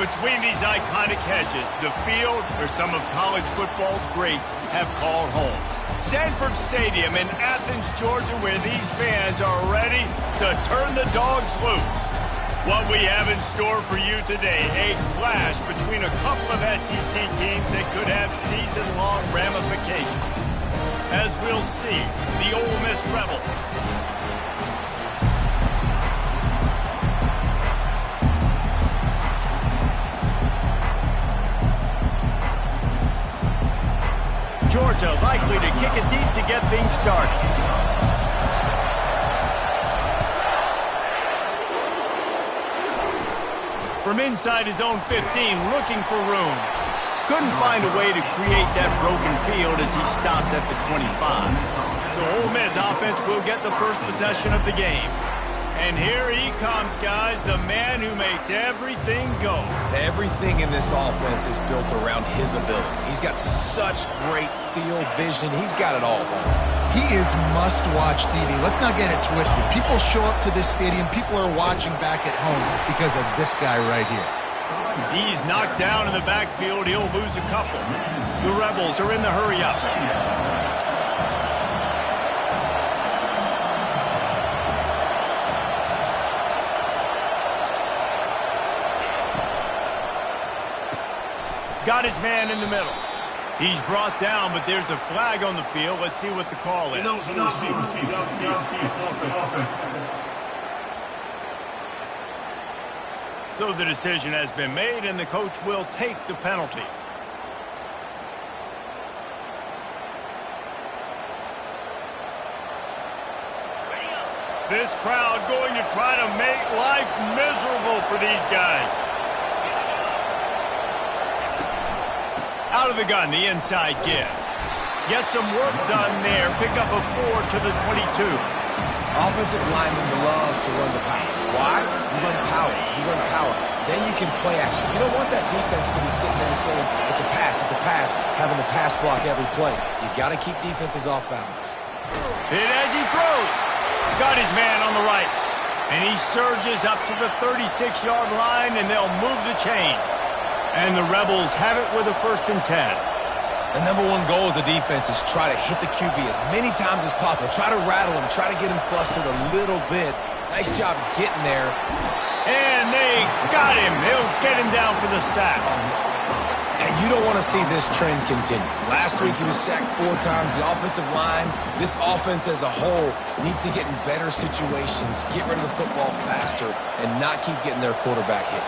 Between these iconic hedges, the field where some of college football's greats have called home. Sanford Stadium in Athens, Georgia, where these fans are ready to turn the dogs loose. What we have in store for you today, a clash between a couple of SEC teams that could have season-long ramifications. As we'll see, the Ole Miss Rebels Georgia likely to kick it deep to get things started. From inside his own 15, looking for room. Couldn't find a way to create that broken field as he stopped at the 25. So Ole Miss offense will get the first possession of the game. And here he comes, guys, the man who makes everything go. Everything in this offense is built around his ability. He's got such great field vision. He's got it all going. He is must-watch TV. Let's not get it twisted. People show up to this stadium. People are watching back at home because of this guy right here. He's knocked down in the backfield. He'll lose a couple. The Rebels are in the hurry-up. Got his man in the middle. He's brought down, but there's a flag on the field. Let's see what the call is. So the decision has been made, and the coach will take the penalty. This crowd going to try to make life miserable for these guys. Out of the gun, the inside give. Get some work done there. Pick up a 4 to the 22. Offensive linemen love to run the power. Why? You run power. You run power. Then you can play action. You don't want that defense to be sitting there saying, it's a pass, having the pass block every play. You got to keep defenses off balance. Hit as he throws. Got his man on the right. And he surges up to the 36-yard line, and they'll move the chain. And the Rebels have it with a 1st and 10. The number one goal as a defense is try to hit the QB as many times as possible. Try to rattle him. Try to get him flustered a little bit. Nice job getting there. And they got him. They'll get him down for the sack. And you don't want to see this trend continue. Last week he was sacked 4 times. The offensive line, this offense as a whole, needs to get in better situations, get rid of the football faster, and not keep getting their quarterback hit.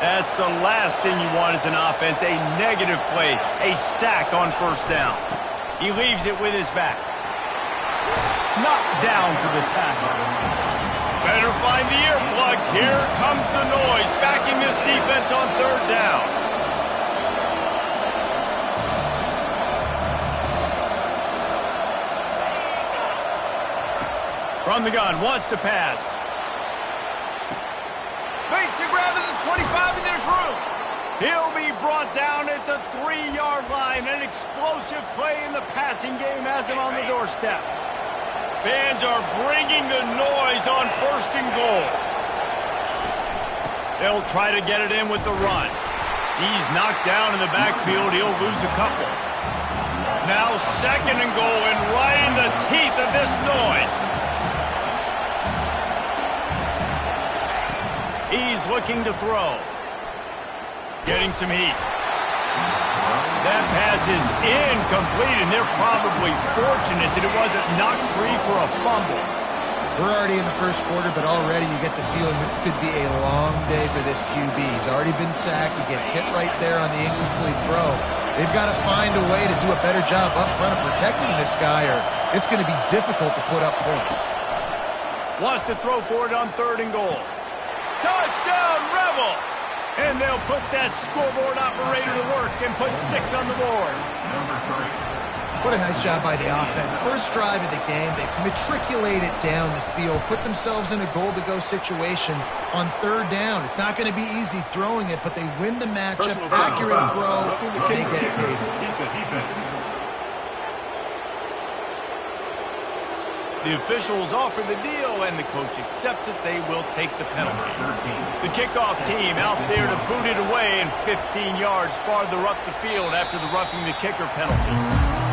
That's the last thing you want as an offense, a negative play, a sack on 1st down. He leaves it with his back. Knocked down for the tackle. Better find the earplugs. Here comes the noise, backing this defense on 3rd down. From the gun, wants to pass. Makes a grab at the 25, and there's room. He'll be brought down at the 3-yard line. An explosive play in the passing game has him on the doorstep. Fans are bringing the noise on 1st and goal. They'll try to get it in with the run. He's knocked down in the backfield. He'll lose a couple. Now 2nd and goal, and right in the teeth of this noise. He's looking to throw. Getting some heat. That pass is incomplete, and they're probably fortunate that it wasn't knocked free for a fumble. We're already in the 1st quarter, but already you get the feeling this could be a long day for this QB. He's already been sacked. He gets hit right there on the incomplete throw. They've got to find a way to do a better job up front of protecting this guy, or it's going to be difficult to put up points. Wants to throw for it on 3rd and goal. Touchdown, Rebels! And they'll put that scoreboard operator to work and put 6 on the board. What a nice job by the offense. First drive of the game, they matriculate it down the field, put themselves in a goal-to-go situation on 3rd down. It's not going to be easy throwing it, but they win the matchup, accurate throw, they get paid. The officials offer the deal, and the coach accepts it. They will take the penalty. The kickoff team out there to boot it away and 15 yards farther up the field after the roughing the kicker penalty.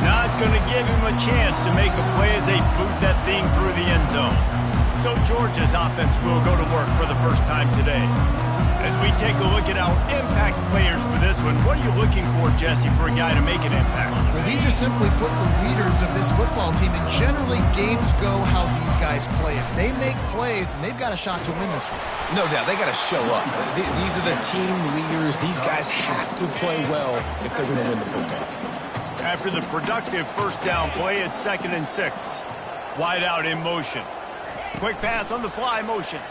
Not going to give him a chance to make a play as they boot that thing through the end zone. So Georgia's offense will go to work for the first time today. As we take a look at our impact players for this one, what are you looking for, Jesse, for a guy to make an impact? Well, these are simply put the leaders of this football team, and generally games go how these guys play. If they make plays, then they've got a shot to win this one. No doubt, they got to show up. These are the team leaders. These guys have to play well if they're going to win the football. After the productive first down play, it's 2nd and 6. Wide out in motion. Quick pass on the fly motion.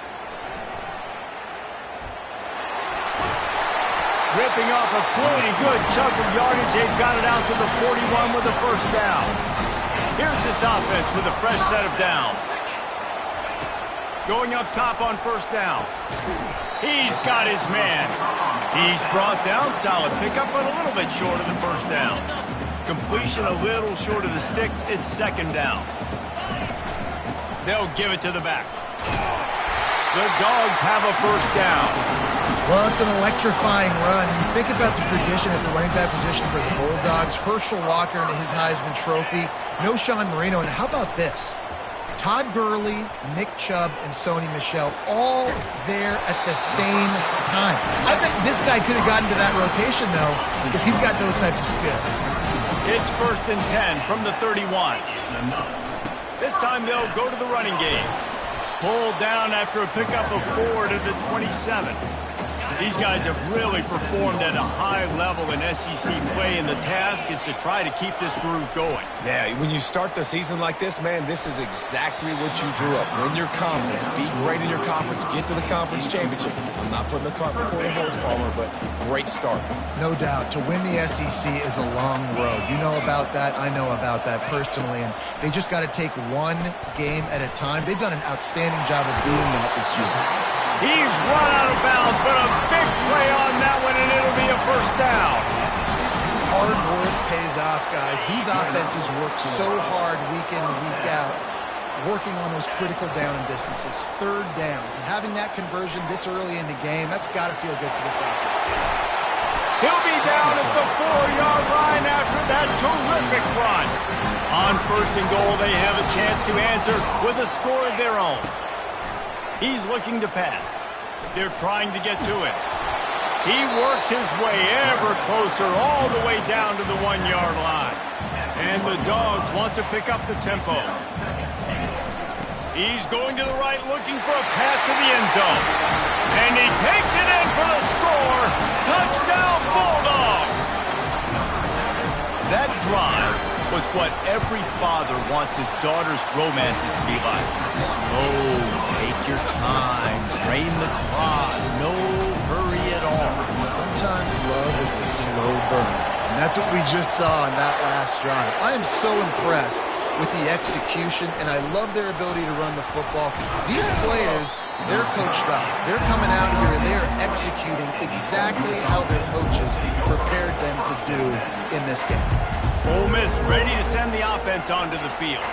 Ripping off a pretty good chunk of yardage. They've got it out to the 41 with a first down. Here's this offense with a fresh set of downs. Going up top on first down. He's got his man. He's brought down. Solid pickup, but a little bit short of the first down. Completion a little short of the sticks. It's 2nd down. They'll give it to the back. The Dogs have a first down. Well, it's an electrifying run. You think about the tradition at the running back position for the Bulldogs. Herschel Walker and his Heisman Trophy. No Sean Marino. And how about this? Todd Gurley, Nick Chubb, and Sony Michel all there at the same time. I bet this guy could have gotten to that rotation, though, because he's got those types of skills. It's 1st and 10 from the 31. This time they'll go to the running game. Pulled down after a pickup of 4 to the 27. These guys have really performed at a high level in SEC play, and the task is to try to keep this groove going. Yeah, when you start the season like this, man, this is exactly what you drew up. Win your conference, be great in your conference, get to the conference championship. I'm not putting the cart before the horse, Palmer, but great start. No doubt. To win the SEC is a long road. You know about that. I know about that personally, and they just got to take one game at a time. They've done an outstanding job of doing that this year. He's run out of bounds, but a big play on that one, and it'll be a first down. Hard work pays off, guys. These offenses work so hard week in and week out, working on those critical down distances, 3rd downs. And having that conversion this early in the game, that's got to feel good for this offense. He'll be down at the 4-yard line after that terrific run. On 1st and goal, they have a chance to answer with a score of their own. He's looking to pass. They're trying to get to it. He works his way ever closer all the way down to the 1-yard line. And the Dogs want to pick up the tempo. He's going to the right, looking for a path to the end zone. And he takes it in for the score. Touchdown, Bulldogs! That drive was what every father wants his daughter's romances to be like. Slow, take your time, drain the clock, no hurry at all. Sometimes love is a slow burn, and that's what we just saw in that last drive. I am so impressed with the execution, and I love their ability to run the football. These players, they're coached up. They're coming out here, and they're executing exactly how their coaches prepared them to do in this game. Ole Miss ready to send the offense onto the field.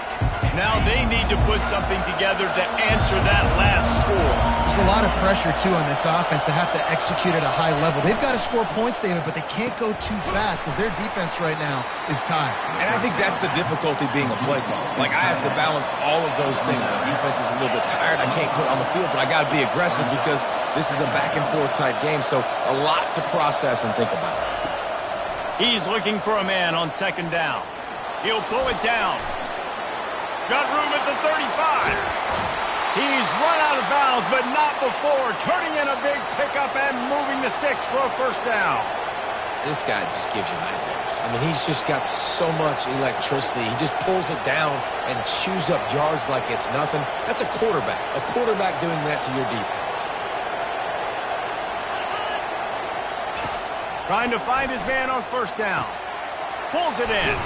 Now they need to put something together to answer that last score. There's a lot of pressure, too, on this offense to have to execute at a high level. They've got to score points, David, but they can't go too fast because their defense right now is tired. And I think that's the difficulty being a play caller. Like, I have to balance all of those things. My defense is a little bit tired. I can't put it on the field, but I got to be aggressive because this is a back-and-forth type game, so a lot to process and think about. He's looking for a man on 2nd down. He'll pull it down. Got room at the 35. He's run out of bounds, but not before. Turning in a big pickup and moving the sticks for a first down. This guy just gives you nightmares. I mean, he's just got so much electricity. He just pulls it down and chews up yards like it's nothing. That's a quarterback. A quarterback doing that to your defense. Trying to find his man on first down. Pulls it in.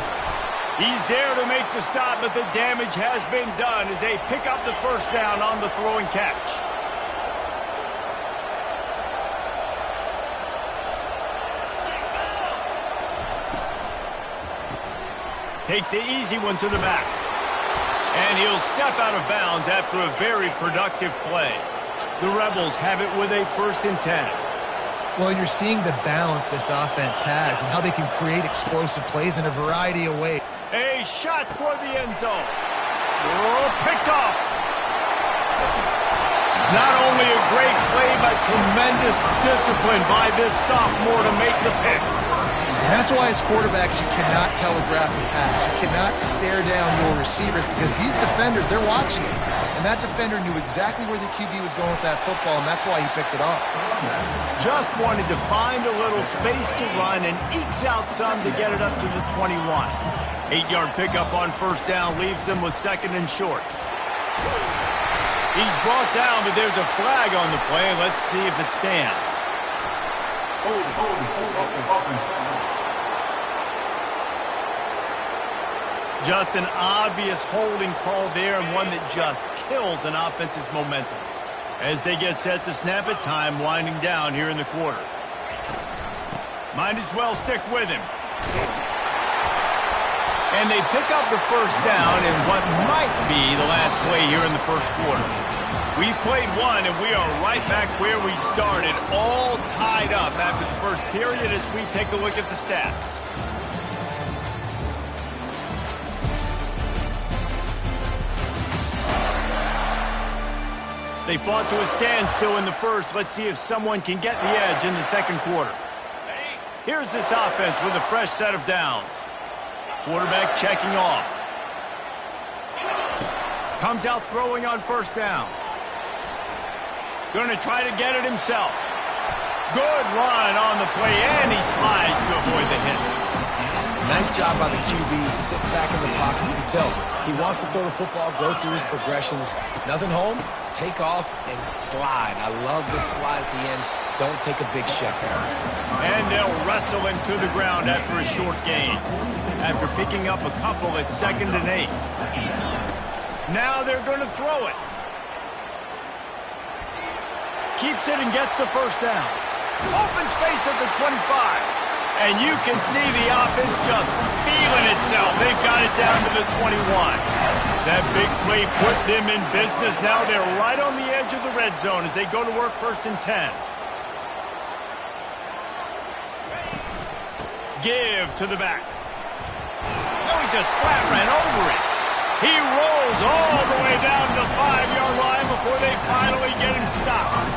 He's there to make the stop, but the damage has been done as they pick up the first down on the throw and catch. Takes the easy one to the back. And he'll step out of bounds after a very productive play. The Rebels have it with a 1st and 10. Well, you're seeing the balance this offense has and how they can create explosive plays in a variety of ways. A shot toward the end zone. Oh, picked off. Not only a great play, but tremendous discipline by this sophomore to make the pick. And that's why as quarterbacks, you cannot telegraph the pass. You cannot stare down your receivers because these defenders, they're watching it. And that defender knew exactly where the QB was going with that football, and that's why he picked it off. Just wanted to find a little space to run and ekes out some to get it up to the 21. 8-yard pickup on 1st down leaves them with 2nd and short. He's brought down, but there's a flag on the play. Let's see if it stands. Just an obvious holding call there, and one that just kills an offense's momentum. As they get set to snap it, time winding down here in the quarter. Might as well stick with him. And they pick up the 1st down in what might be the last play here in the 1st quarter. We've played one, and we are right back where we started, all tied up after the 1st period as we take a look at the stats. They fought to a standstill in the 1st. Let's see if someone can get the edge in the 2nd quarter. Here's this offense with a fresh set of downs. Quarterback checking off. Comes out throwing on 1st down. Going to try to get it himself. Good run on the play, and he slides to avoid the hit. Nice job by the QB. Sit back in the pocket. You can tell he wants to throw the football, go through his progressions. Nothing home, take off, and slide. I love the slide at the end. Don't take a big shot. And they'll wrestle him to the ground after a short gain. After picking up a couple at 2nd and 8. Now they're going to throw it. Keeps it and gets the 1st down. Open space at the 25. And you can see the offense just feeling itself. They've got it down to the 21. That big play put them in business. Now they're right on the edge of the red zone as they go to work 1st and 10. Give to the back. No, he just flat ran over it. He rolls all the way down to the 5-yard line before they finally get him stopped.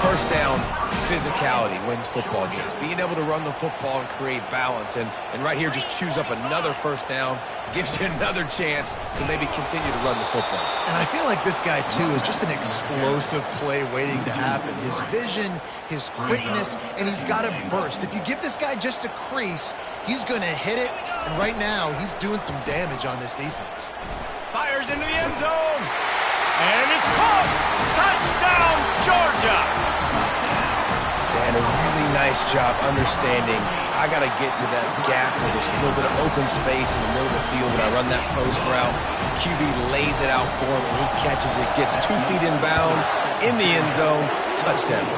1st down, physicality wins football games. Being able to run the football and create balance. And right here, just choose up another 1st down. Gives you another chance to maybe continue to run the football. And I feel like this guy, too, is just an explosive play waiting to happen. His vision, his quickness, and he's got a burst. If you give this guy just a crease, he's going to hit it. And right now, he's doing some damage on this defense. Fires into the end zone. And it's caught. Touchdown, Georgia. And a really nice job understanding I got to get to that gap where there's a little bit of open space in the middle of the field when I run that post route. QB lays it out for him, and he catches it, gets 2 feet in bounds, in the end zone, touchdown.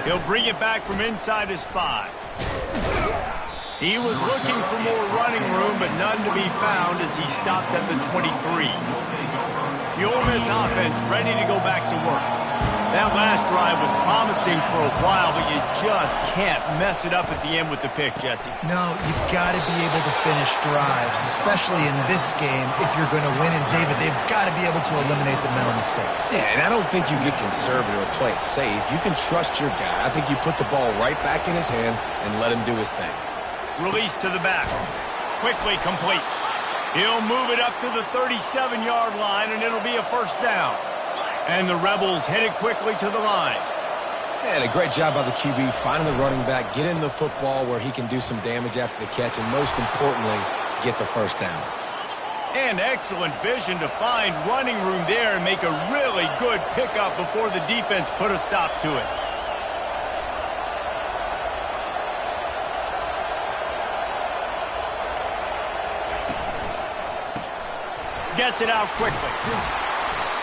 He'll bring it back from inside his 5. He was looking for more running room, but none to be found as he stopped at the 23. The Ole Miss offense ready to go back to work. That last drive was promising for a while, but you just can't mess it up at the end with the pick, Jesse. No, you've got to be able to finish drives, especially in this game if you're going to win. And, David, they've got to be able to eliminate the mental mistakes. Yeah, and I don't think you get conservative or play it safe. You can trust your guy. I think you put the ball right back in his hands and let him do his thing. Release to the back. Quickly complete. He'll move it up to the 37-yard line, and it'll be a 1st down. And the Rebels hit it quickly to the line. And a great job by the QB finding the running back, getting the football where he can do some damage after the catch, and most importantly, get the 1st down. And excellent vision to find running room there and make a really good pickup before the defense put a stop to it. Gets it out quickly.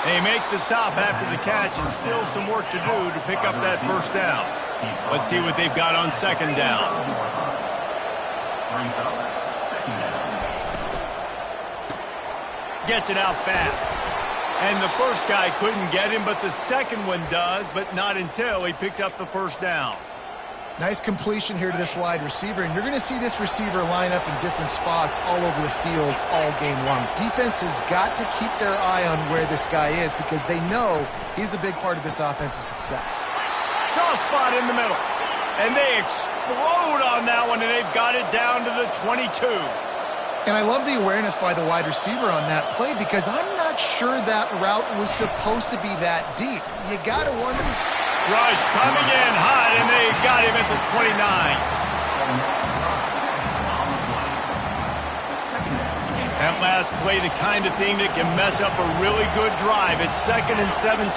They make the stop after the catch, and still some work to do to pick up that 1st down. Let's see what they've got on 2nd down. Gets it out fast. And the first guy couldn't get him, but the second one does, but not until he picks up the first down. Nice completion here to this wide receiver, and you're going to see this receiver line up in different spots all over the field all game long. Defense has got to keep their eye on where this guy is because they know he's a big part of this offense's success. Soft spot in the middle. And they explode on that one, and they've got it down to the 22. And I love the awareness by the wide receiver on that play because I'm not sure that route was supposed to be that deep. You got to wonder. Rush coming in hot, and they got him at the 29. That last play, the kind of thing that can mess up a really good drive. It's 2nd and 17.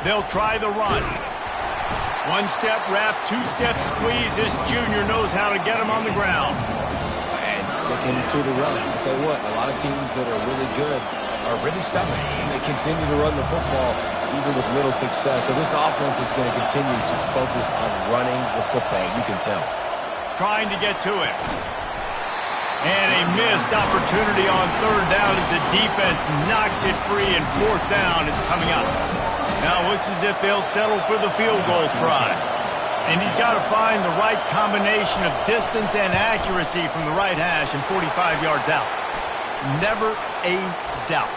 They'll try the run. One-step wrap, two-step squeeze. This junior knows how to get him on the ground. And sticking to the run. I'll tell you what, a lot of teams that are really good are really stubborn, and they continue to run the football even with little success. So this offense is going to continue to focus on running the football, you can tell. Trying to get to it. And a missed opportunity on 3rd down as the defense knocks it free, and 4th down is coming up. Now it looks as if they'll settle for the field goal try. And he's got to find the right combination of distance and accuracy from the right hash and 45 yards out. Never a doubt.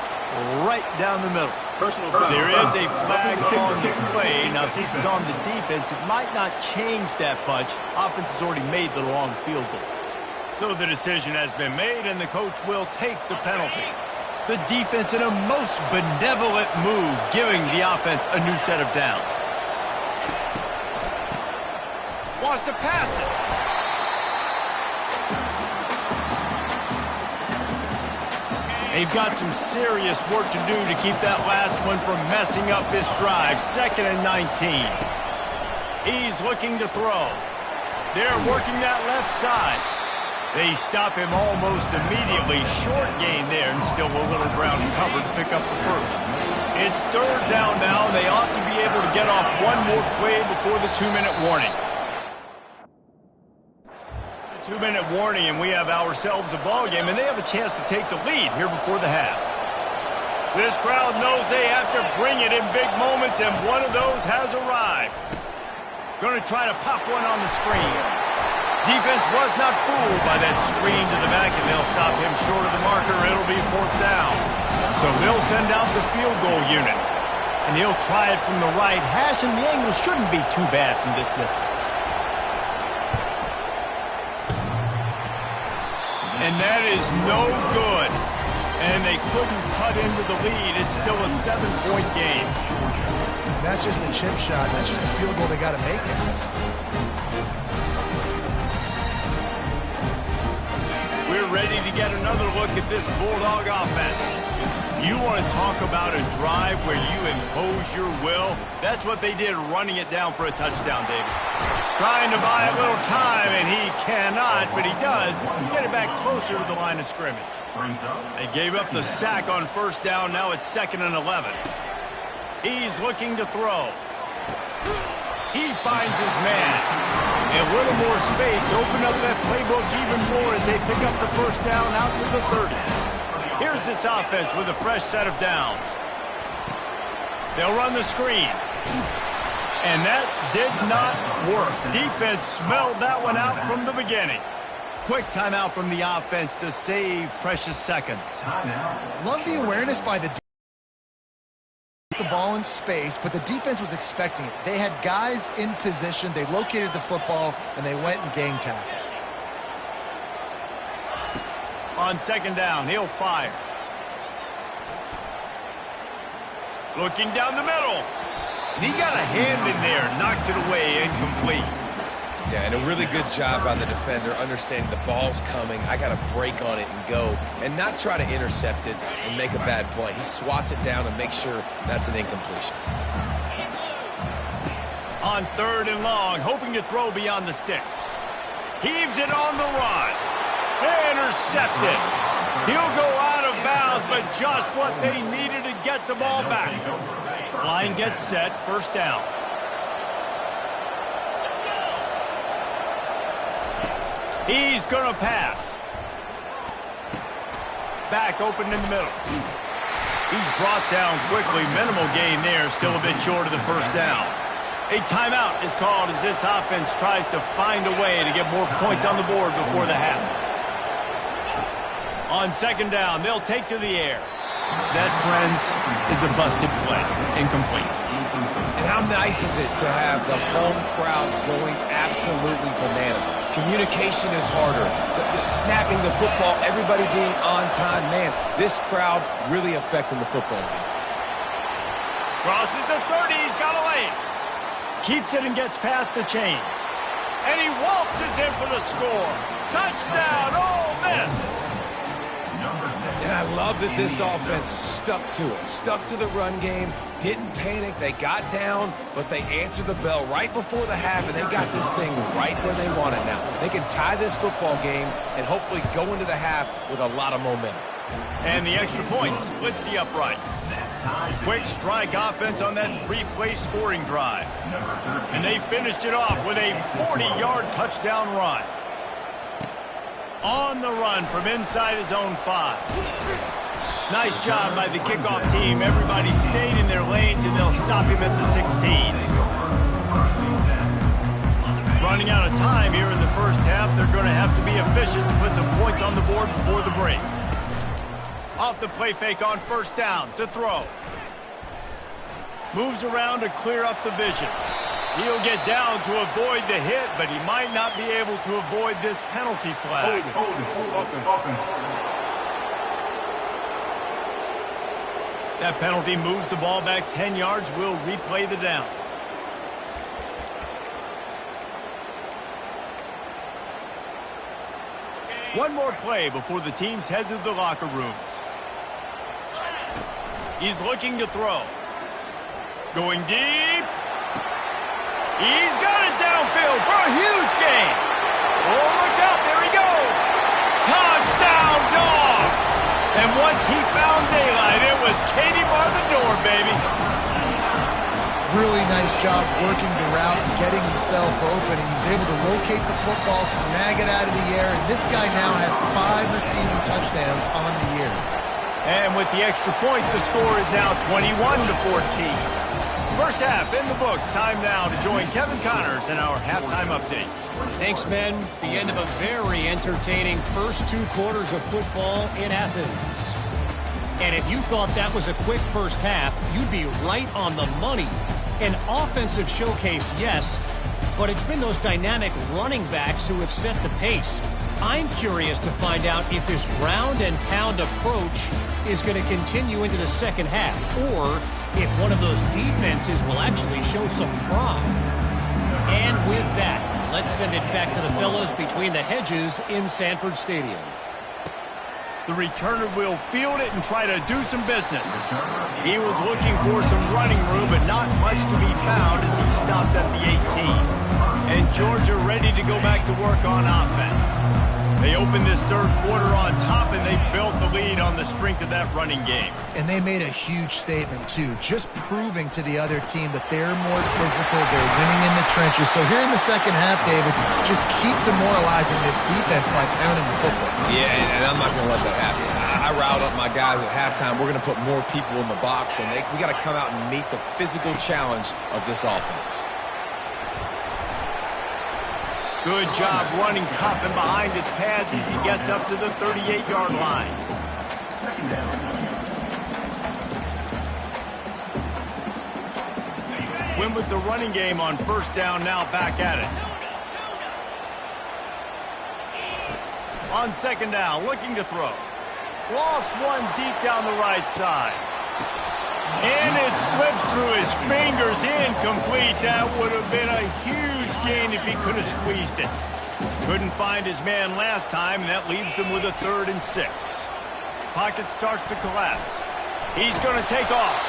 Right down the middle. There is a flag on the play. Now, if this is on the defense, it might not change that much. Offense has already made the long field goal. So the decision has been made, and the coach will take the penalty. The defense in a most benevolent move, giving the offense a new set of downs. Wants to pass it. They've got some serious work to do to keep that last one from messing up this drive. 2nd and 19. He's looking to throw. They're working that left side. They stop him almost immediately. Short gain there, and still a little ground covered to pick up the first. It's 3rd down now. They ought to be able to get off one more play before the 2-minute warning. 2-minute warning, and we have ourselves a ball game, and they have a chance to take the lead here before the half. This crowd knows they have to bring it in big moments, and one of those has arrived. Going to try to pop one on the screen. Defense was not fooled by that screen to the back, and they'll stop him short of the marker. It'll be 4th down. So they'll send out the field goal unit, and he'll try it from the right hash, and the angle shouldn't be too bad from this distance. And that is no good. And they couldn't cut into the lead. It's still a 7-point game. And that's just a chip shot. That's just a field goal they got to make, guys. We're ready to get another look at this Bulldog offense. You want to talk about a drive where you impose your will? That's what they did, running it down for a touchdown, David. Trying to buy a little time, and he cannot, but he does get it back closer to the line of scrimmage. They gave up the sack on 1st down. Now it's 2nd and 11. He's looking to throw. He finds his man. A little more space, open up that playbook even more as they pick up the 1st down out to the 30. Here's this offense with a fresh set of downs. They'll run the screen. And that did not work. Defense smelled that one out from the beginning. Quick timeout from the offense to save precious seconds. Love the awareness by the ball in space, but the defense was expecting it. They had guys in position. They located the football, and they went and gang tackled. On 2nd down, he'll fire. Looking down the middle. And he got a hand in there, knocks it away, incomplete. Yeah, and a really good job by the defender, understanding the ball's coming. I got to break on it and go, and not try to intercept it and make a bad play. He swats it down and makes sure that's an incompletion. On 3rd and long, hoping to throw beyond the sticks. Heaves it on the run. Intercepted. He'll go out of bounds, but just what they needed to get the ball back. Line gets set, 1st down. He's going to pass. back open in the middle. He's brought down quickly. Minimal gain there, still a bit short of the first down. A timeout is called as this offense tries to find a way to get more points on the board before the half. On second down, they'll take to the air. That, friends, is a busted play. Incomplete. And how nice is it to have the home crowd going absolutely bananas? Communication is harder. The snapping the football, everybody being on time. Man, this crowd really affecting the football game. Crosses the 30. He's got a lane. Keeps it and gets past the chains. And he waltzes in for the score. Touchdown, Ole Miss. And I love that this offense stuck to it. Stuck to the run game. Didn't panic. They got down, but they answered the bell right before the half, and they got this thing right where they want it now. They can tie this football game and hopefully go into the half with a lot of momentum. And the extra point splits the uprights. Quick strike offense on that replay scoring drive. And they finished it off with a 40-yard touchdown run. On the run from inside his own 5. Nice job by the kickoff team. Everybody stayed in their lanes, and they'll stop him at the 16. Running out of time here in the first half. They're going to have to be efficient to put some points on the board before the break. Off the play fake on first down to throw. Moves around to clear up the vision. He'll get down to avoid the hit, but he might not be able to avoid this penalty flag. Open. That penalty moves the ball back 10 yards. We'll replay the down. One more play before the teams head to the locker rooms. He's looking to throw. Going deep. He's got it downfield for a huge gain. Oh, look out. There he goes. Touchdown, Dogs. And once he found daylight, it was Katie bar the door, baby. Really nice job working the route and getting himself open. He was able to locate the football, snag it out of the air, and this guy now has 5 receiving touchdowns on the year. And with the extra point, the score is now 21-14. First half in the books. Time now to join Kevin Connors in our halftime update. Thanks, Ben. The end of a very entertaining first 2 quarters of football in Athens. And if you thought that was a quick first half, you'd be right on the money. An offensive showcase, yes, but it's been those dynamic running backs who have set the pace. I'm curious to find out if this ground and pound approach is going to continue into the second half, or if one of those defenses will actually show some pride. And with that, let's send it back to the fellas between the hedges in Sanford Stadium. The returner will field it and try to do some business. He was looking for some running room, but not much to be found as he stopped at the 18. And Georgia ready to go back to work on offense. They opened this third quarter on top, and they built the lead on the strength of that running game. And they made a huge statement, too, just proving to the other team that they're more physical, they're winning in the trenches. So here in the second half, David, just keep demoralizing this defense by pounding the football. Yeah, and I'm not going to let that happen. I riled up my guys at halftime. We're going to put more people in the box, and we got to come out and meet the physical challenge of this offense. Good job running tough and behind his pads as he gets up to the 38-yard line. Win with the running game on first down, now back at it. On second down, looking to throw. Lost one deep down the right side. And it slips through his fingers, incomplete. That would have been a huge gain if he could have squeezed it. Couldn't find his man last time, and that leaves him with a 3rd and 6. Pocket starts to collapse. He's going to take off.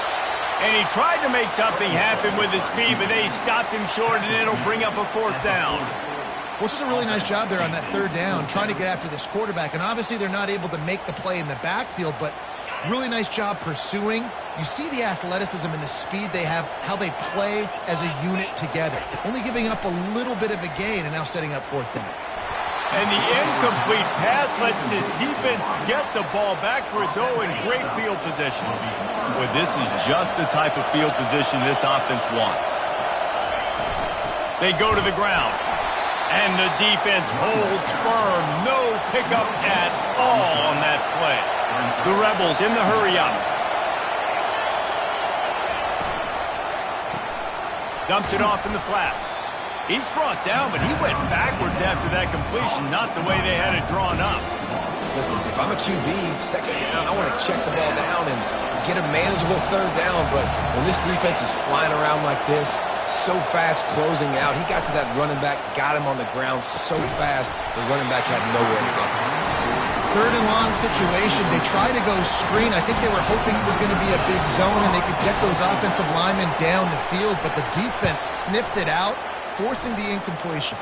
And he tried to make something happen with his feet, but they stopped him short, and it'll bring up a 4th down. Well, it's just a really nice job there on that 3rd down, trying to get after this quarterback. And obviously they're not able to make the play in the backfield, but really nice job pursuing. You see the athleticism and the speed they have, how they play as a unit together. Only giving up a little bit of a gain and now setting up 4th down. And the incomplete pass lets this defense get the ball back for its own great field position. Well, this is just the type of field position this offense wants. They go to the ground. And the defense holds firm. No pickup at all on that play. The Rebels in the hurry-up. Dumps it off in the flats. He's brought down, but he went backwards after that completion, not the way they had it drawn up. Listen, if I'm a QB, second down, I want to check the ball down and get a manageable third down. But when this defense is flying around like this, so fast closing out, he got to that running back, got him on the ground so fast, the running back had nowhere to go. Third and long situation. They try to go screen. I think they were hoping it was going to be a big zone and they could get those offensive linemen down the field, but the defense sniffed it out, forcing the incompletion.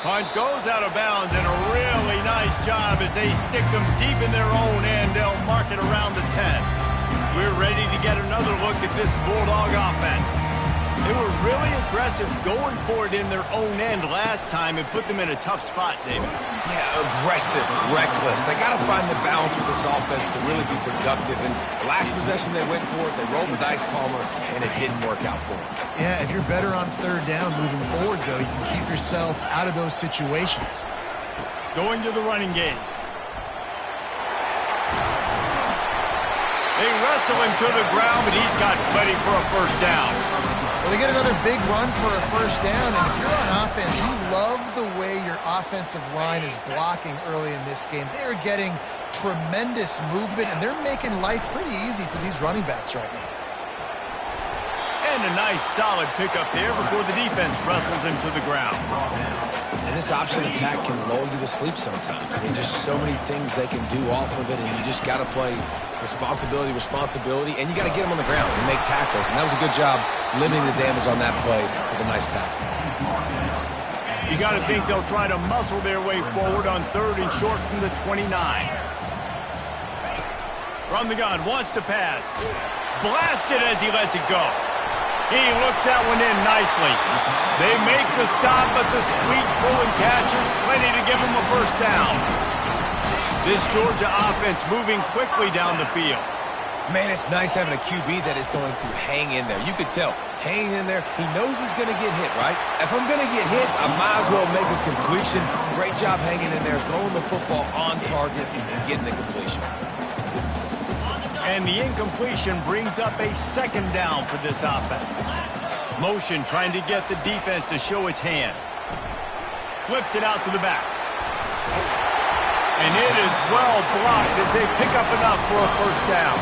Punt goes out of bounds, and a really nice job as they stick them deep in their own end. They'll mark it around the 10. We're ready to get another look at this Bulldog offense. They were really aggressive going for it in their own end last time and put them in a tough spot, David. Yeah, aggressive, reckless. They got to find the balance with this offense to really be productive. And last possession they went for it, they rolled the dice, Palmer, and it didn't work out for them. Yeah, if you're better on third down moving forward, though, you can keep yourself out of those situations. Going to the running game. They wrestle him to the ground, but he's got plenty for a first down. Well, they get another big run for a first down, and if you're on offense, you love the way your offensive line is blocking early in this game. They are getting tremendous movement, and they're making life pretty easy for these running backs right now. And a nice solid pickup there before the defense wrestles him to the ground. And this option attack can lull you to sleep sometimes. I mean, just so many things they can do off of it, and you just got to play responsibility, and you got to get them on the ground and make tackles. And that was a good job limiting the damage on that play with a nice tackle. You got to think they'll try to muscle their way forward on third and short from the 29. From the gun, wants to pass. Blasted as he lets it go. He looks that one in nicely. They make the stop, but the sweet pull and catch is plenty to give them a first down. This Georgia offense moving quickly down the field. Man, it's nice having a QB that is going to hang in there. You could tell, hanging in there, he knows he's going to get hit, right? If I'm going to get hit, I might as well make a completion. Great job hanging in there, throwing the football on target and getting the completion. And the incompletion brings up a second down for this offense. Motion trying to get the defense to show its hand. Flips it out to the back. And it is well blocked as they pick up enough for a first down.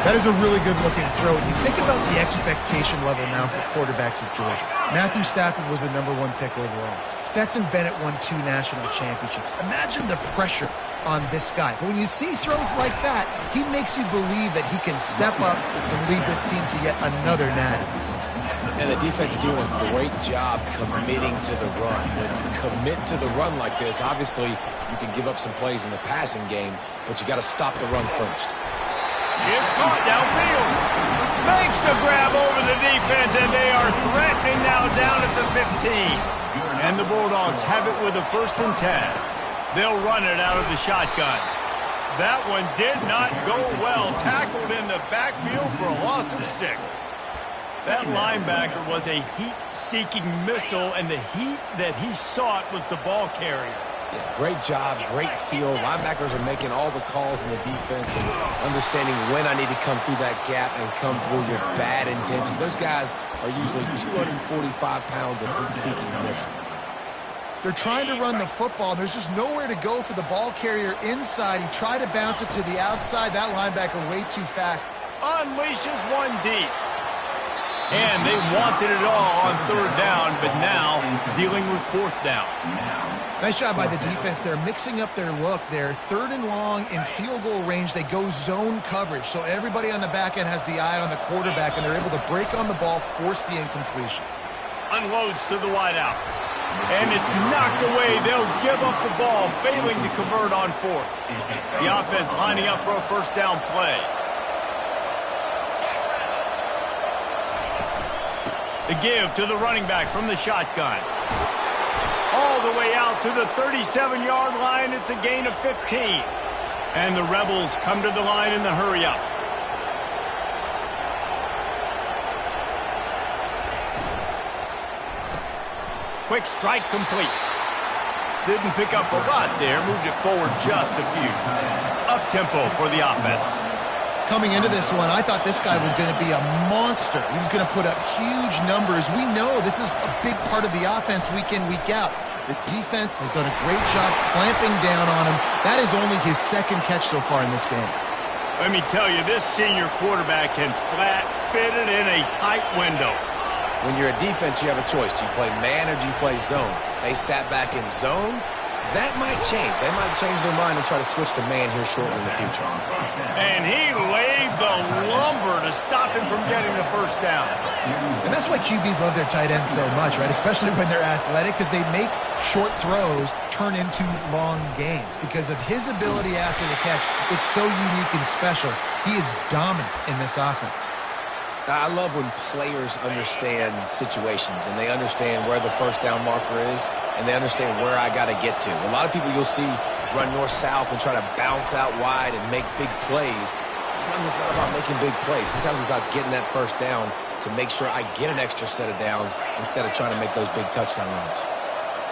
That is a really good-looking throw. And you think about the expectation level now for quarterbacks at Georgia. Matthew Stafford was the #1 pick overall. Stetson Bennett won 2 national championships. Imagine the pressure on this guy. But when you see throws like that, he makes you believe that he can step up and lead this team to yet another natty. And the defense doing a great job committing to the run. When you commit to the run like this, obviously you can give up some plays in the passing game, but you got to stop the run first. It's caught downfield. Makes the grab over the defense, and they are threatening now down at the 15. And the Bulldogs have it with a 1st and 10. They'll run it out of the shotgun. That one did not go well. Tackled in the backfield for a loss of 6. That linebacker was a heat-seeking missile, and the heat that he sought was the ball carrier. Yeah, great job, great feel. Linebackers are making all the calls in the defense and understanding when I need to come through that gap and come through with bad intentions. Those guys are usually 245 pounds of heat-seeking missile. They're trying to run the football, and there's just nowhere to go for the ball carrier inside. He tried to bounce it to the outside. That linebacker way too fast. Unleashes one deep. And they wanted it all on 3rd down, but now dealing with 4th down. Nice job by the defense. They're mixing up their look. They're 3rd and long in field goal range. They go zone coverage, so everybody on the back end has the eye on the quarterback, and they're able to break on the ball, force the incompletion. Unloads to the wideout. And it's knocked away. They'll give up the ball, failing to convert on 4th. The offense lining up for a first down play. The give to the running back from the shotgun. all the way out to the 37-yard line. It's a gain of 15. And the Rebels come to the line in the hurry-up. Quick strike complete. Didn't pick up a lot there. Moved it forward just a few. Up-tempo for the offense. Coming into this one, I thought this guy was going to be a monster. He was going to put up huge numbers. We know this is a big part of the offense week in, week out. The defense has done a great job clamping down on him. That is only his second catch so far in this game. Let me tell you, this senior quarterback can flat fit it in a tight window. When you're a defense, you have a choice. Do you play man or do you play zone? They sat back in zone. That might change. They might change their mind and try to switch to man here shortly in the future. And he laid the lumber to stop him from getting the first down. And that's why QBs love their tight ends so much, right? Especially when they're athletic, because they make short throws turn into long gains. Because of his ability after the catch, it's so unique and special. He is dominant in this offense. I love when players understand situations and they understand where the first down marker is and they understand where I got to get to. A lot of people you'll see run north-south and try to bounce out wide and make big plays. Sometimes it's not about making big plays. Sometimes it's about getting that first down to make sure I get an extra set of downs instead of trying to make those big touchdown runs.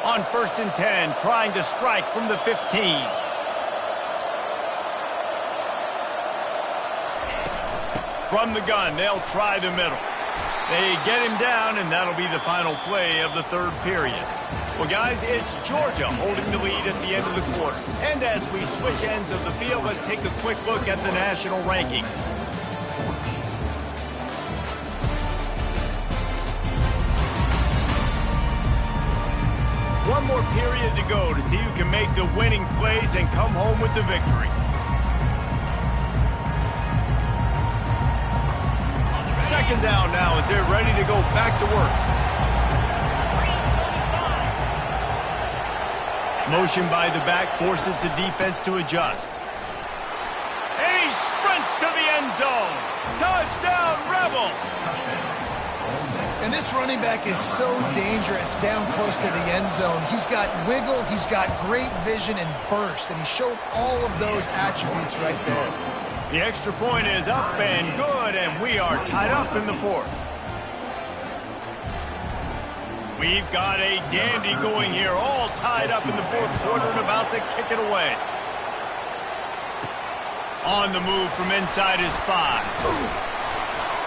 On 1st and 10, trying to strike from the 15. From the gun, they'll try the middle. They get him down, and that'll be the final play of the third period. Well, guys, it's Georgia holding the lead at the end of the quarter. And as we switch ends of the field, let's take a quick look at the national rankings. One more period to go to see who can make the winning plays and come home with the victory. Second down now as they're ready to go back to work. Motion by the back forces the defense to adjust. And he sprints to the end zone. Touchdown, Rebels! And this running back is so dangerous down close to the end zone. He's got wiggle, he's got great vision and burst, and he showed all of those attributes right there. The extra point is up and good, and we are tied up in the fourth. We've got a dandy going here, all tied up in the fourth quarter and about to kick it away. On the move from inside his 5.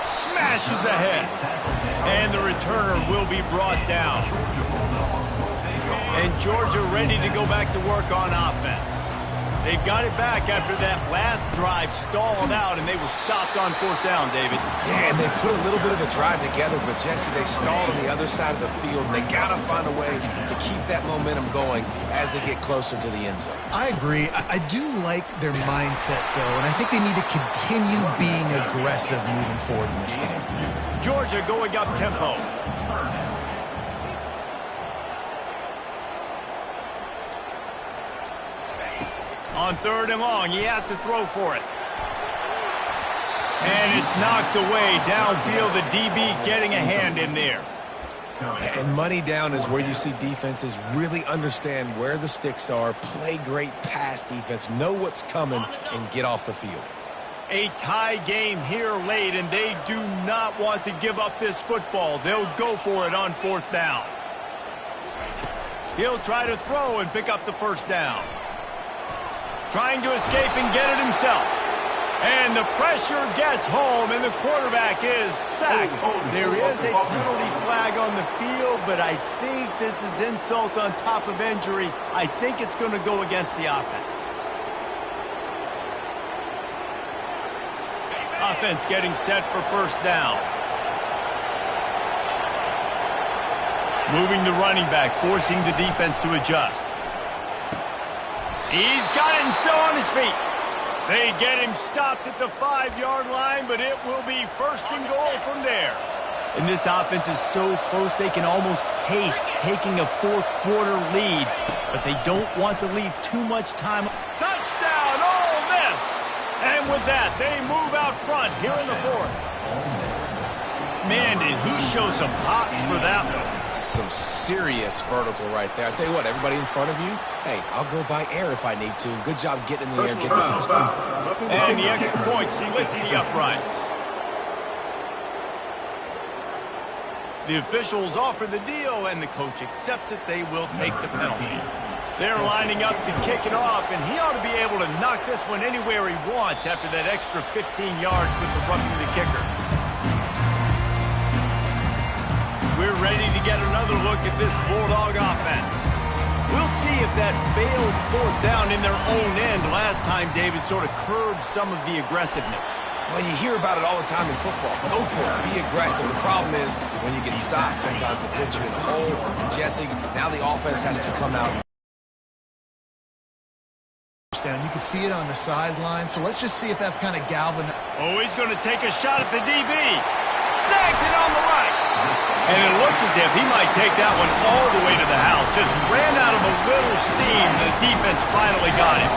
Smashes ahead. And the returner will be brought down. And Georgia ready to go back to work on offense. They've got it back after that last drive stalled out, and they were stopped on 4th down, David. Yeah, and they put a little bit of a drive together, but Jesse, they stalled on the other side of the field, and they got to find a way to keep that momentum going as they get closer to the end zone. I agree. I do like their mindset, though, and I think they need to continue being aggressive moving forward in this game. Georgia going up tempo. On 3rd and long, he has to throw for it. And it's knocked away downfield. The DB getting a hand in there. And money down is where you see defenses really understand where the sticks are, play great pass defense, know what's coming, and get off the field. A tie game here late, and they do not want to give up this football. They'll go for it on 4th down. He'll try to throw and pick up the first down. Trying to escape and get it himself. And the pressure gets home, and the quarterback is sacked. There is a penalty flag on the field, but I think this is insult on top of injury. I think it's going to go against the offense. Offense getting set for 1st down. Moving the running back, forcing the defense to adjust. He's got it and still on his feet. They get him stopped at the 5-yard line, but it will be 1st and goal from there. And this offense is so close they can almost taste taking a 4th quarter lead, but they don't want to leave too much time. Touchdown, Ole Miss! And with that, they move out front here in the 4th. Man, did he show some hops for that one. some serious vertical right there. I tell you what, everybody in front of you, hey, I'll go by air if I need to. Good job getting in the air and getting the touchdown. And the extra point splits the uprights. The officials offer the deal, and the coach accepts it. They will take the penalty. They're lining up to kick it off, and he ought to be able to knock this one anywhere he wants after that extra 15 yards with the roughing the kicker. We're ready to get another look at this Bulldog offense. We'll see if that failed fourth down in their own end last time, David, sort of curbed some of the aggressiveness. Well, you hear about it all the time in football. Go for it. Be aggressive. The problem is when you get stopped, sometimes it puts you in a hole. Jesse, now the offense has to come out. You can see it on the sideline, so let's just see if that's kind of galvanized. Oh, he's going to take a shot at the DB. Snags it on the right. And it looked as if he might take that one all the way to the house. Just ran out of a little steam. The defense finally got him.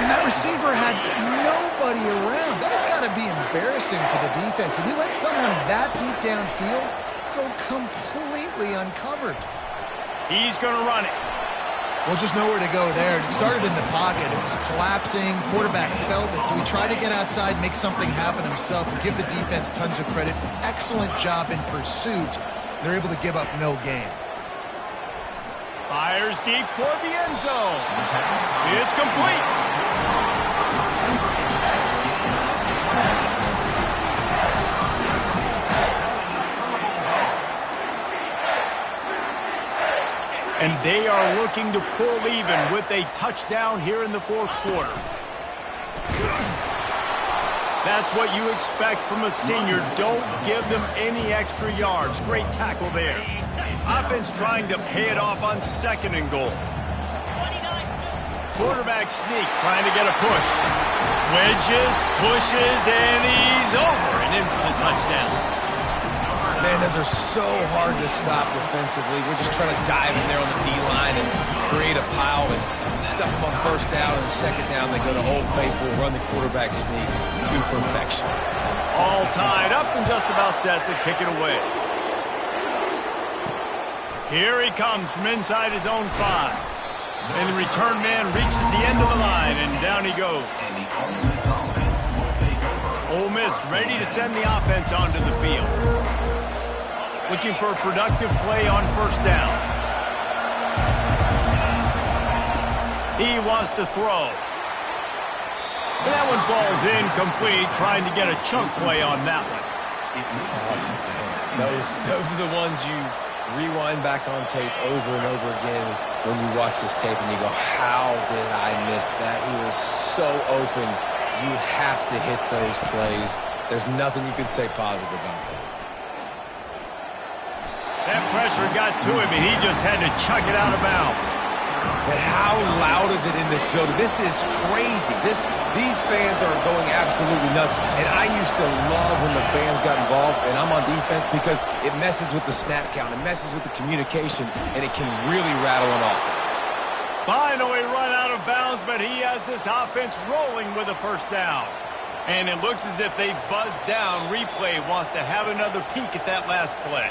And that receiver had nobody around. That has got to be embarrassing for the defense. When you let someone that deep downfield go completely uncovered. He's going to run it. Well, just nowhere to go there. It started in the pocket. It was collapsing. Quarterback felt it, so he tried to get outside, make something happen himself, and give the defense tons of credit. Excellent job in pursuit. They're able to give up no gain. Fires deep toward the end zone. It's complete. And they are looking to pull even with a touchdown here in the fourth quarter. That's what you expect from a senior. Don't give them any extra yards. Great tackle there. Offense trying to pay it off on second and goal. Quarterback sneak, trying to get a push. Wedges, pushes, and he's over and in for the touchdown. Man, those are so hard to stop defensively. We're just trying to dive in there on the D-line and create a pile and stuff them on first down, and second down they go to Old Faithful, run the quarterback sneak to perfection. All tied up and just about set to kick it away. Here he comes from inside his own 5. And the return man reaches the end of the line, and down he goes. Ole Miss ready to send the offense onto the field. Looking for a productive play on first down. He wants to throw. And that one falls incomplete, trying to get a chunk play on that one. Those are the ones you rewind back on tape over and over again when you watch this tape and you go, how did I miss that? He was so open. You have to hit those plays. There's nothing you can say positive about that. That pressure got to him, and he just had to chuck it out of bounds. But how loud is it in this building? This is crazy. These fans are going absolutely nuts. And I used to love when the fans got involved, and I'm on defense, because it messes with the snap count. It messes with the communication, and it can really rattle an offense. Finally run out of bounds, but he has this offense rolling with a first down. And it looks as if they've buzzed down. Replay wants to have another peek at that last play.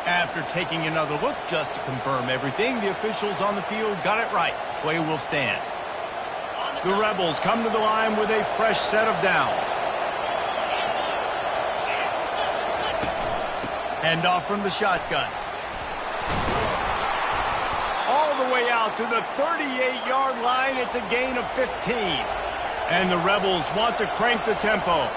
After taking another look just to confirm everything, the officials on the field got it right. Play will stand. The Rebels come to the line with a fresh set of downs. Handoff from the shotgun. All the way out to the 38-yard line. It's a gain of 15. And the Rebels want to crank the tempo.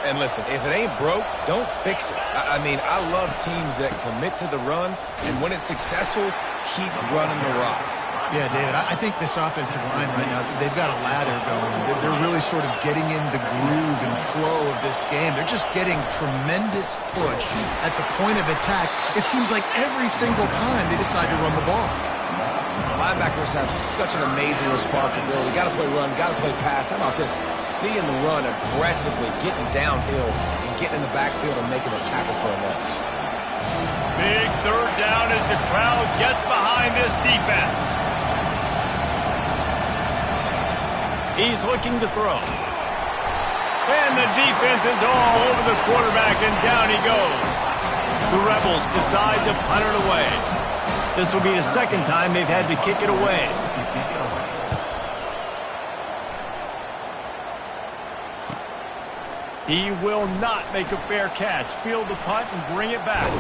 And listen, if it ain't broke, don't fix it. I mean, I love teams that commit to the run, and when it's successful, keep running the rock. Yeah, David, I think this offensive line right now, they've got a ladder going. They're really sort of getting in the groove and flow of this game. They're just getting tremendous push at the point of attack. It seems like every single time they decide to run the ball. Linebackers have such an amazing responsibility. Got to play run, got to play pass. How about this? Seeing the run aggressively, getting downhill, and getting in the backfield and making a tackle for a loss. Big third down as the crowd gets behind this defense. He's looking to throw. And the defense is all over the quarterback, and down he goes. The Rebels decide to punt it away. This will be the second time they've had to kick it away. He will not make a fair catch. Field the punt and bring it back.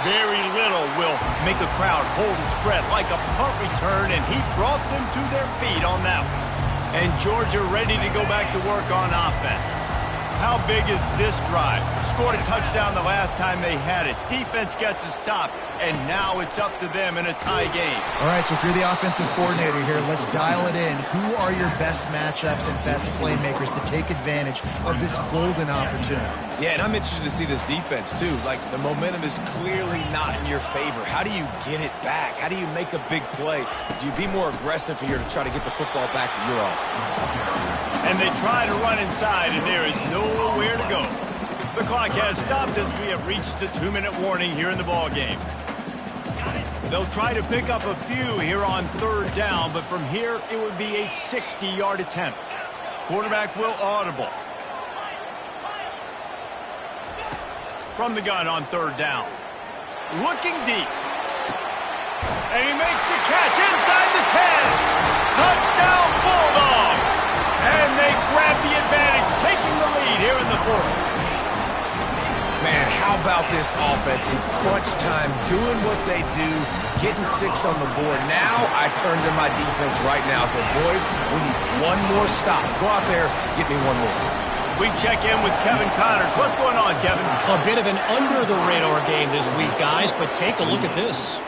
Very little will make a crowd hold its breath like a punt return, and he brought them to their feet on that one. And Georgia ready to go back to work on offense. How big is this drive? Scored a touchdown the last time they had it. Defense gets a stop, and now it's up to them in a tie game. All right, so if you're the offensive coordinator here, let's dial it in. Who are your best matchups and best playmakers to take advantage of this golden opportunity? Yeah, and I'm interested to see this defense, too. Like, the momentum is clearly not in your favor. How do you get it back? How do you make a big play? Do you be more aggressive here to try to get the football back to your offense? And they try to run inside, and there is nowhere to go. The clock has stopped as we have reached the 2-minute warning here in the ballgame. They'll try to pick up a few here on third down, but from here it would be a 60-yard attempt. Quarterback will audible. From the gun on third down. Looking deep. And he makes the catch inside the 10. Touchdown Bulldogs. And they grab the advantage, taking the lead here in the fourth. Man, how about this offense in crunch time, doing what they do, getting 6 on the board. Now I turn to my defense right now and say, boys, we need one more stop. Go out there, get me one more. We check in with Kevin Connors. What's going on, Kevin? A bit of an under-the-radar game this week, guys, but take a look at this.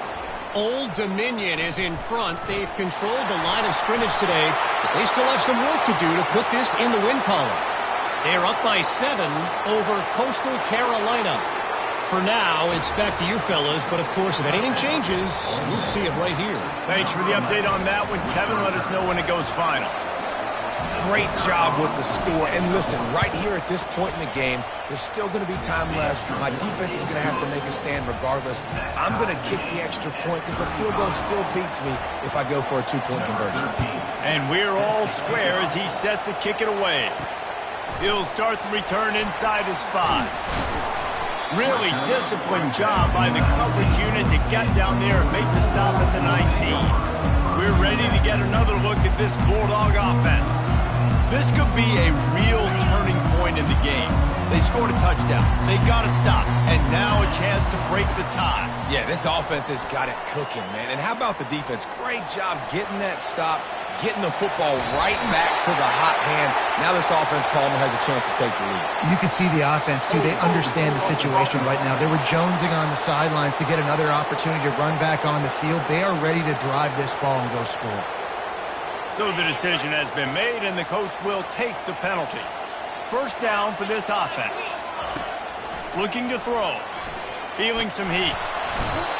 Old Dominion is in front. They've controlled the line of scrimmage today, but they still have some work to do to put this in the win column. They're up by 7 over Coastal Carolina. For now, it's back to you fellas, but of course, if anything changes, we'll see it right here. Thanks for the update on that one, Kevin. Let us know when it goes final. Great job with the score. And listen, right here at this point in the game, there's still going to be time left. My defense is going to have to make a stand regardless. I'm going to kick the extra point because the field goal still beats me if I go for a 2-point conversion. And we're all square as he's set to kick it away. He'll start the return inside his 5. Really disciplined job by the coverage unit to get down there and make the stop at the 19. We're ready to get another look at this Bulldog offense. This could be a real turning point in the game. They scored a touchdown. They got a stop. And now a chance to break the tie. Yeah, this offense has got it cooking, man. And how about the defense? Great job getting that stop, getting the football right back to the hot hand. Now this offense, Palmer, has a chance to take the lead. You can see the offense, too. They understand the situation right now. They were jonesing on the sidelines to get another opportunity to run back on the field. They are ready to drive this ball and go score. So the decision has been made, and the coach will take the penalty. First down for this offense. Looking to throw. Feeling some heat.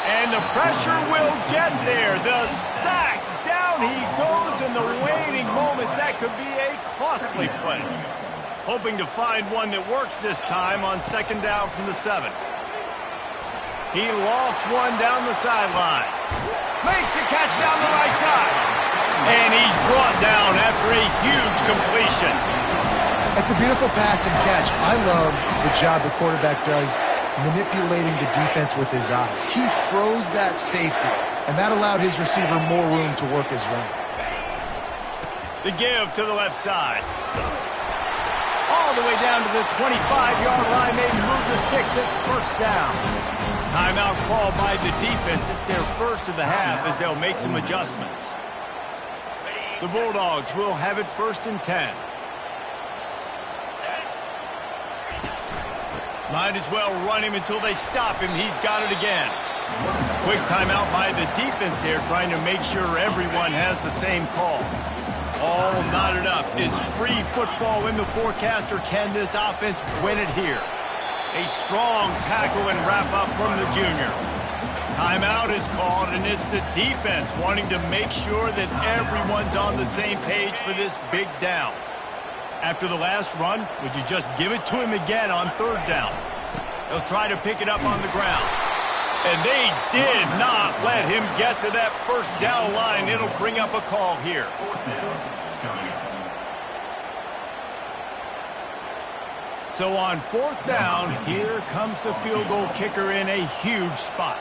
And the pressure will get there. The sack. Down he goes in the waning moments. That could be a costly play. Hoping to find one that works this time on second down from the 7. He lofts one down the sideline. Makes the catch down the right side. And he's brought down after a huge completion. It's a beautiful pass and catch. I love the job the quarterback does manipulating the defense with his eyes. He froze that safety, and that allowed his receiver more room to work his run. The give to the left side. All the way down to the 25-yard line. They move the sticks. It's first down. Timeout called by the defense. It's their first of the half as they'll make some adjustments. The Bulldogs will have it first and 10. Might as well run him until they stop him. He's got it again. Quick timeout by the defense there, trying to make sure everyone has the same call. All knotted up. Is free football in the forecast, or can this offense win it here? A strong tackle and wrap up from the junior. Timeout is called, and it's the defense wanting to make sure that everyone's on the same page for this big down. After the last run, would you just give it to him again on third down? They'll try to pick it up on the ground. And they did not let him get to that first down line. It'll bring up a call here. So on fourth down, here comes the field goal kicker in a huge spot.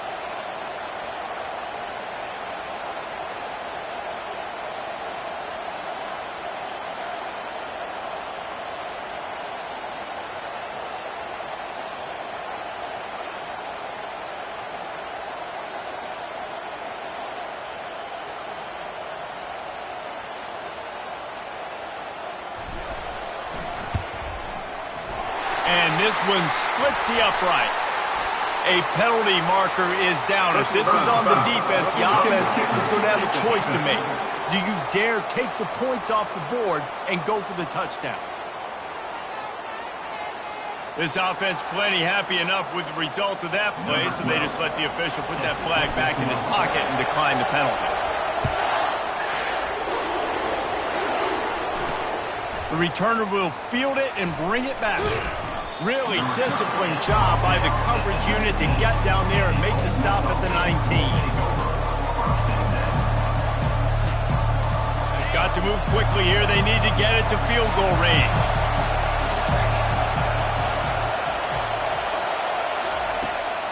And this one splits the uprights. A penalty marker is down. If this is on the defense, the offense is going to have a choice to make. Do you dare take the points off the board and go for the touchdown? This offense plenty happy enough with the result of that play, so they just let the official put that flag back in his pocket and decline the penalty. The returner will field it and bring it back. Really disciplined job by the coverage unit to get down there and make the stop at the 19. Got to move quickly here. They need to get it to field goal range.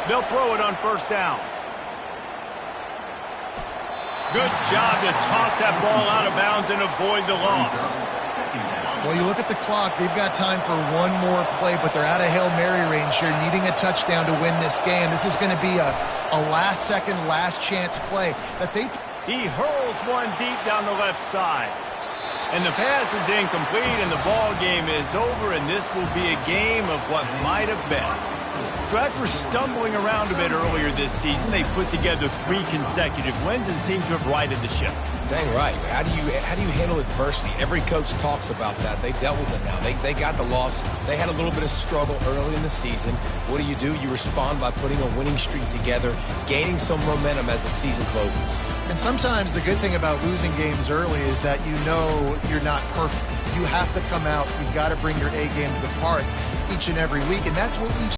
They'll throw it on first down. Good job to toss that ball out of bounds and avoid the loss. Well, you look at the clock, they've got time for one more play, but they're out of Hail Mary range here, needing a touchdown to win this game. This is going to be a last-second, last-chance play that they... He hurls one deep down the left side. And the pass is incomplete, and the ball game is over, and this will be a game of what might have been. So after stumbling around a bit earlier this season, they put together 3 consecutive wins and seem to have righted the ship. Dang right. How do you handle adversity? Every coach talks about that. They've dealt with it now. They got the loss. They had a little bit of struggle early in the season. What do? You respond by putting a winning streak together, gaining some momentum as the season closes. And sometimes the good thing about losing games early is that you know you're not perfect. You have to come out. You've got to bring your A game to the park each and every week, and that's what we've